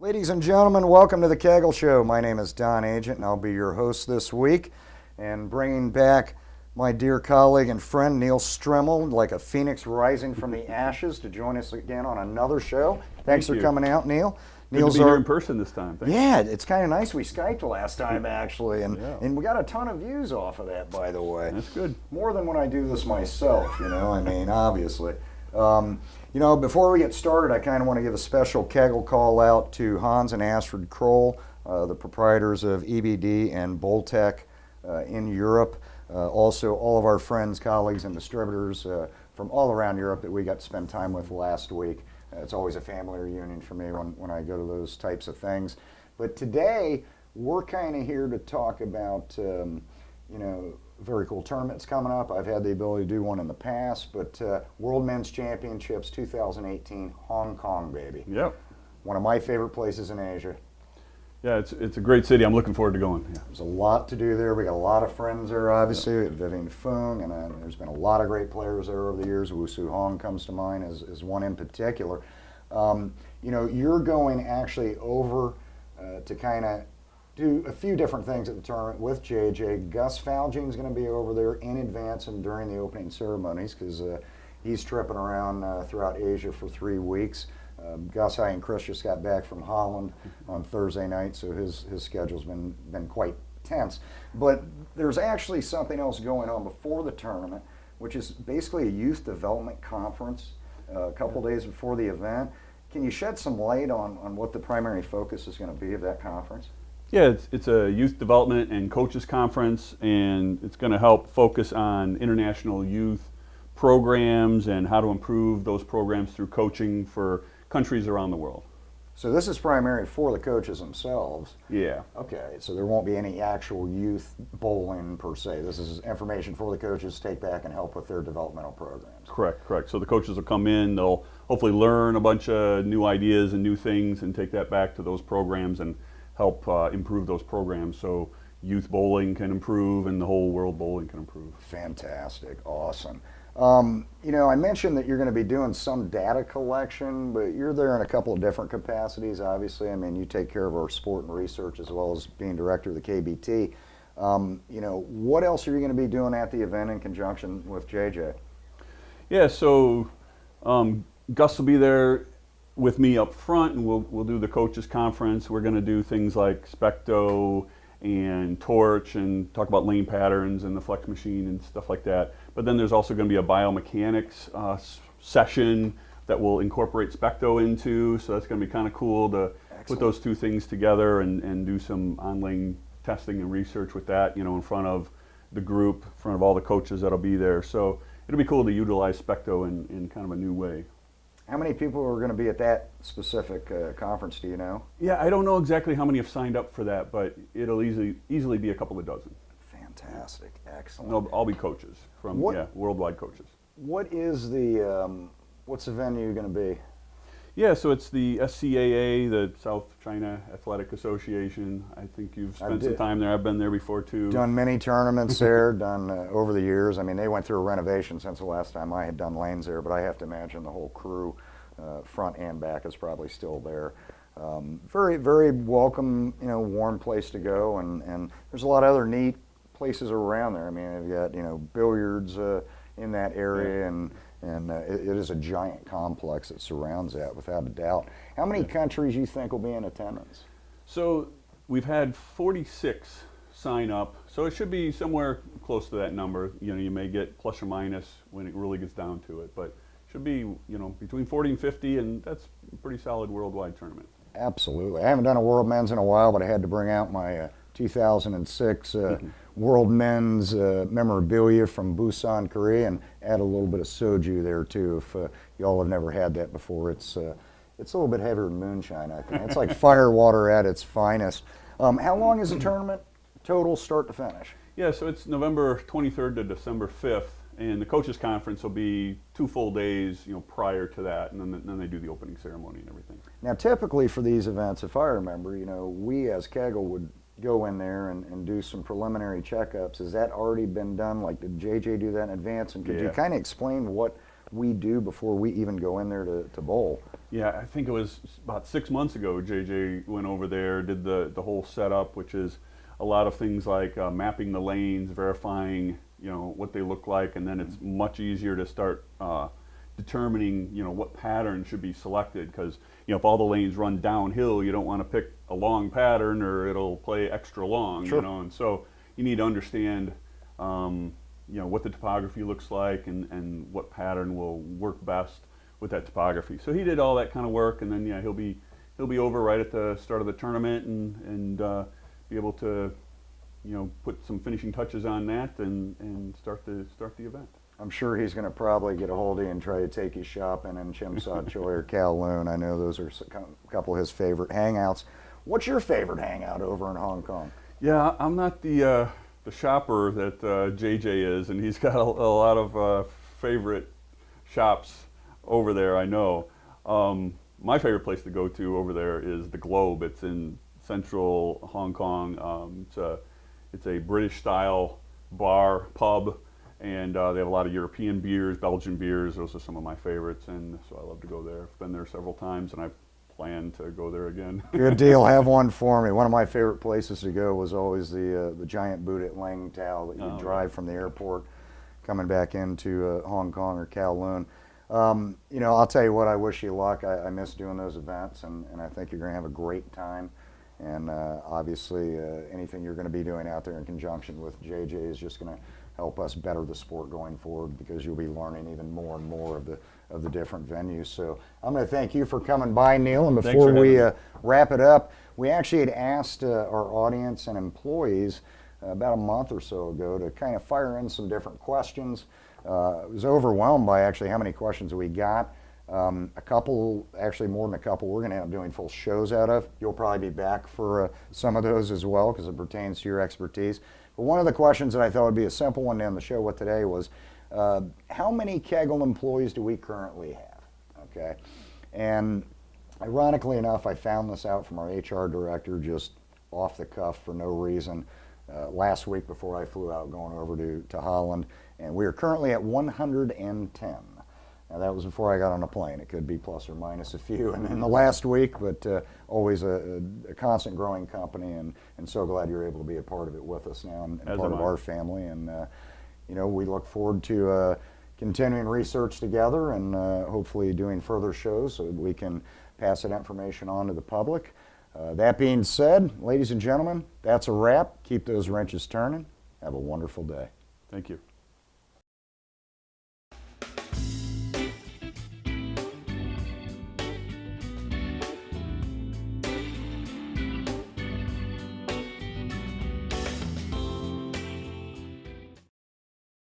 Ladies and gentlemen, welcome to the Kegel Show. My name is Don Agent, and I'll be your host this week. And bringing back my dear colleague and friend Neil Stremmel, like a phoenix rising from the ashes, to join us again on another show. Thanks for coming out, Neil. Good to be here in person this time. Thanks. Yeah, it's kind of nice. We Skyped last time, actually, and we got a ton of views off of that, by the way. That's good. More than when I do this myself, obviously. Before we get started, I kind of want to give a special Kegel call out to Hans and Astrid Kroll, the proprietors of EBD and Boltec in Europe. Also, all of our friends, colleagues, and distributors from all around Europe that we got to spend time with last week. It's always a family reunion for me when I go to those types of things. But today, we're kind of here to talk about, very cool tournaments coming up. I've had the ability to do one in the past, but World Men's Championships 2018, Hong Kong, baby. Yep. One of my favorite places in Asia. Yeah, it's a great city. I'm looking forward to going. Yeah. There's a lot to do there. We got a lot of friends there, obviously. Yep. Vivian Fung, and there's been a lot of great players there over the years. Wu Su Hong comes to mind as one in particular. You're going actually over to kind of do a few different things at the tournament with JJ. Gus Falgin's going to be over there in advance and during the opening ceremonies because he's tripping around throughout Asia for 3 weeks. Gus, I and Chris just got back from Holland on Thursday night, so his schedule's been quite tense. But there's actually something else going on before the tournament, which is basically a youth development conference a couple days before the event. Can you shed some light on what the primary focus is going to be of that conference? Yeah, it's a youth development and coaches conference, and it's going to help focus on international youth programs and how to improve those programs through coaching for countries around the world. So this is primary for the coaches themselves. Yeah. Okay, so there won't be any actual youth bowling per se. This is information for the coaches to take back and help with their developmental programs. Correct. So the coaches will come in, they'll hopefully learn a bunch of new ideas and new things and take that back to those programs and help improve those programs so youth bowling can improve and the whole world bowling can improve. Fantastic, awesome. I mentioned that you're going to be doing some data collection, but you're there in a couple of different capacities, obviously. I mean, you take care of our sport and research as well as being director of the KBT. What else are you going to be doing at the event in conjunction with JJ? Yeah, so Gus will be there with me up front, and we'll do the coaches conference. We're going to do things like Specto and torch and talk about lane patterns and the flex machine and stuff like that. But then there's also going to be a biomechanics session that we'll incorporate Specto into, so that's going to be kind of cool to put those two things together and do some on-lane testing and research with that, in front of the group, in front of all the coaches that'll be there. So it'll be cool to utilize Specto in kind of a new way. How many people are going to be at that specific conference, do you know? Yeah, I don't know exactly how many have signed up for that, but it'll easily be a couple of dozen. Fantastic, excellent. They'll all be coaches from worldwide coaches. What is what's the venue going to be? Yeah, so it's the SCAA, the South China Athletic Association. I think you've spent some time there. I've been there before too. Done many tournaments there, done over the years. I mean, they went through a renovation since the last time I had done lanes there, but I have to imagine the whole crew, front and back, is probably still there. Very, very welcome, warm place to go, and there's a lot of other neat places around there. I mean, they've got, billiards in that area, and it is a giant complex that surrounds that, without a doubt. How many countries you think will be in attendance? So we've had 46 sign up, so it should be somewhere close to that number. You may get plus or minus when it really gets down to it, but it should be between 40 and 50, and that's a pretty solid worldwide tournament. Absolutely. I haven't done a World Men's in a while, but I had to bring out my 2006 World Men's memorabilia from Busan, Korea, and add a little bit of soju there too. If y'all have never had that before, it's a little bit heavier than moonshine, I think. It's like fire water at its finest. How long is the tournament total, start to finish? Yeah, so it's November 23rd to December 5th, and the coaches conference will be 2 full days, prior to that, and then they do the opening ceremony and everything. Now, typically for these events, if I remember, we as Kegel would go in there and do some preliminary checkups. Has that already been done? Like, did JJ do that in advance? And could you kind of explain what we do before we even go in there to bowl? Yeah, I think it was about 6 months ago. JJ went over there, did the whole setup, which is a lot of things like mapping the lanes, verifying what they look like, and then it's much easier to start determining what pattern should be selected, because if all the lanes run downhill, you don't want to pick a long pattern or it'll play extra long. Sure. And so you need to understand what the topography looks like and what pattern will work best with that topography. So he did all that kind of work, and then he'll be over right at the start of the tournament and be able to put some finishing touches on that and start the event. I'm sure he's going to probably get a hold of you and try to take you shopping in Chimsod Choi or Kowloon. I know those are a couple of his favorite hangouts. What's your favorite hangout over in Hong Kong? Yeah, I'm not the shopper that JJ is, and he's got a lot of favorite shops over there, I know. My favorite place to go to over there is the Globe. It's in central Hong Kong. It's a British-style bar, pub, and they have a lot of European beers, Belgian beers. Those are some of my favorites, and so I love to go there. I've been there several times, and I plan to go there again. Good deal. Have one for me. One of my favorite places to go was always the giant boot at Lang Tao that you drive from the airport coming back into Hong Kong or Kowloon. I'll tell you what, I wish you luck. I miss doing those events, and I think you're going to have a great time. And obviously, anything you're going to be doing out there in conjunction with JJ is just going to help us better the sport going forward, because you'll be learning even more and more of the different venues. So I'm going to thank you for coming by, Neil. And before we wrap it up, we actually had asked our audience and employees about a month or so ago to kind of fire in some different questions. I was overwhelmed by actually how many questions we got. A couple, actually more than a couple, we're going to end up doing full shows out of. You'll probably be back for some of those as well, because it pertains to your expertise. But one of the questions that I thought would be a simple one to end the show with today was, how many Kegel employees do we currently have? Okay, and ironically enough, I found this out from our HR director just off the cuff for no reason last week before I flew out going over to Holland, and we are currently at 110. Now, that was before I got on a plane. It could be plus or minus a few in the last week, but always a constant growing company, and so glad you're able to be a part of it with us now and part of our family. And, we look forward to continuing research together and hopefully doing further shows so that we can pass that information on to the public. That being said, ladies and gentlemen, that's a wrap. Keep those wrenches turning. Have a wonderful day. Thank you.